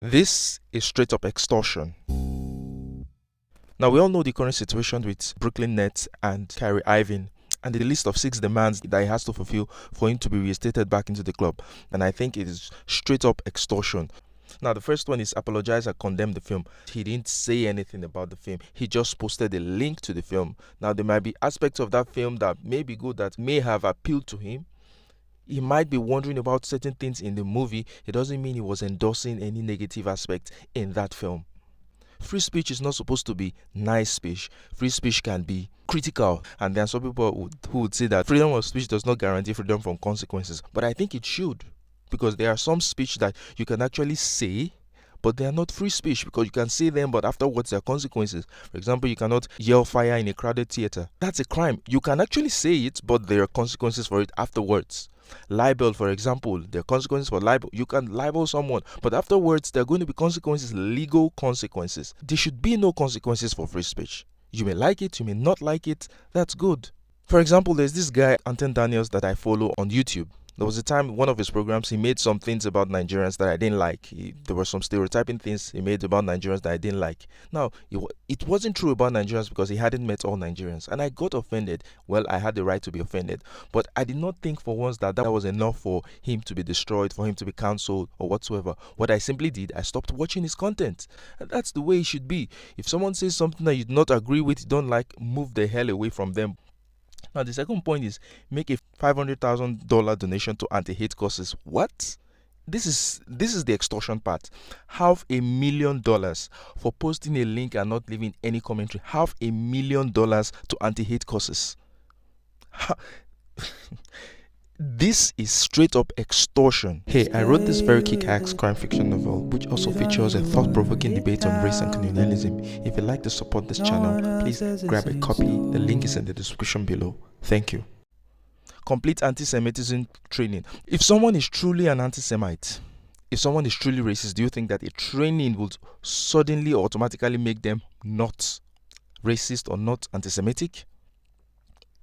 This is straight up extortion. Now, we all know the current situation with Brooklyn Nets and Kyrie Irving and the list of 6 demands that he has to fulfill for him to be reinstated back into the club. And I think it is straight up extortion. Now, the first one is apologize and condemn the film. He didn't say anything about the film. He just posted a link to the film. Now, there might be aspects of that film that may be good, that may have appealed to him. He might be wondering about certain things in the movie. It doesn't mean he was endorsing any negative aspect in that film. Free speech is not supposed to be nice speech. Free speech can be critical. And there are some people who would say that freedom of speech does not guarantee freedom from consequences. But I think it should. Because there are some speech that you can actually say, but they are not free speech, because you can say them, but afterwards there are consequences. For example, you cannot yell fire in a crowded theater. That's a crime. You can actually say it, but there are consequences for it afterwards. Libel, for example, there are consequences for libel. You can libel someone, but afterwards there are going to be consequences, legal consequences. There should be no consequences for free speech. You may like it, you may not like it. That's good. For example, there's this guy, Anton Daniels, that I follow on YouTube. There was a time in one of his programs he made some things about Nigerians that I didn't like. There were some stereotyping things he made about Nigerians that I didn't like. Now, it wasn't true about Nigerians because he hadn't met all Nigerians. And I got offended. Well, I had the right to be offended. But I did not think for once that was enough for him to be destroyed, for him to be cancelled or whatsoever. What I simply did, I stopped watching his content. And that's the way it should be. If someone says something that you do not agree with, you don't like, move the hell away from them. Now, the second point is make a $500,000 donation to anti-hate causes. What? This is the extortion part. $500,000 for posting a link and not leaving any commentary. $500,000 to anti-hate causes. This is straight up extortion. Hey, I wrote this very kick-ass crime fiction novel, which also features a thought-provoking debate on race and colonialism. If you'd like to support this channel, please grab a copy. The link is in the description below. Thank you. Complete anti-Semitism training. If someone is truly an anti-Semite, if someone is truly racist, do you think that a training would suddenly or automatically make them not racist or not anti-Semitic?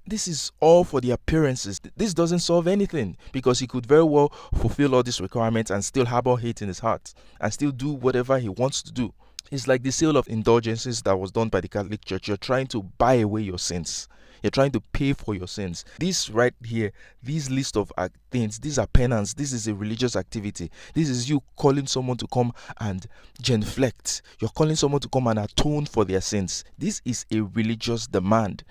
This is all for the appearances. This doesn't solve anything, because he could very well fulfill all these requirements and still harbor hate in his heart and still do whatever he wants to do. It's like the sale of indulgences that was done by the Catholic Church. You're trying to buy away your sins. You're trying to pay for your sins. This right here, this list of things, these are penance. This is a religious activity. This is you calling someone to come and genuflect. You're calling someone to come and atone for their sins. This is a religious demand.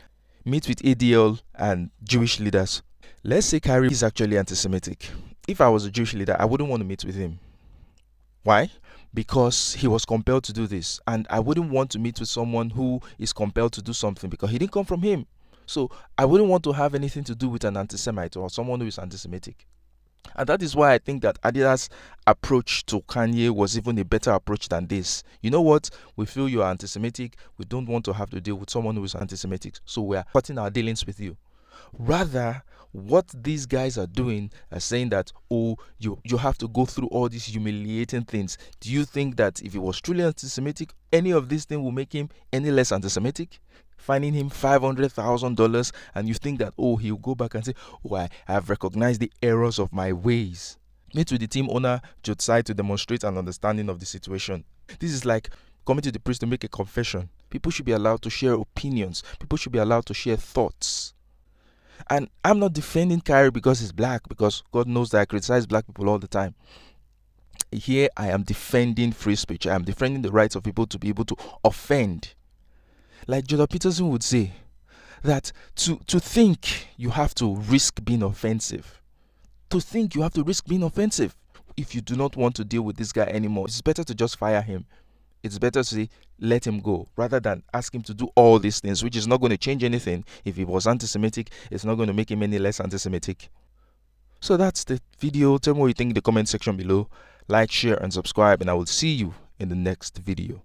Meet with ADL and Jewish leaders. Let's say Kyrie is actually anti-Semitic. If I was a Jewish leader, I wouldn't want to meet with him. Why? Because he was compelled to do this. And I wouldn't want to meet with someone who is compelled to do something because he didn't come from him. So I wouldn't want to have anything to do with an anti-Semite or someone who is anti-Semitic. And that is why I think that Adidas' approach to Kanye was even a better approach than this. You know what? We feel you're anti-Semitic. We don't want to have to deal with someone who is anti-Semitic. So we are cutting our dealings with you. Rather, what these guys are doing are saying that, oh, you have to go through all these humiliating things. Do you think that if he was truly anti-Semitic, any of these things will make him any less anti-Semitic? Finding him $500,000, and you think that, oh, he'll go back and say, oh, I have recognized the errors of my ways. Meet with the team owner, Josiah, to demonstrate an understanding of the situation. This is like coming to the priest to make a confession. People should be allowed to share opinions. People should be allowed to share thoughts. And I'm not defending Kyrie because he's black, because God knows that I criticize black people all the time. Here I am defending free speech. I am defending the rights of people to be able to offend. Like Jordan Peterson would say, that to think you have to risk being offensive. To think you have to risk being offensive. If you do not want to deal with this guy anymore, it's better to just fire him. It's better to say, let him go, rather than ask him to do all these things, which is not going to change anything. If he was anti-Semitic, it's not going to make him any less anti-Semitic. So that's the video. Tell me what you think in the comment section below. Like, share, and subscribe, and I will see you in the next video.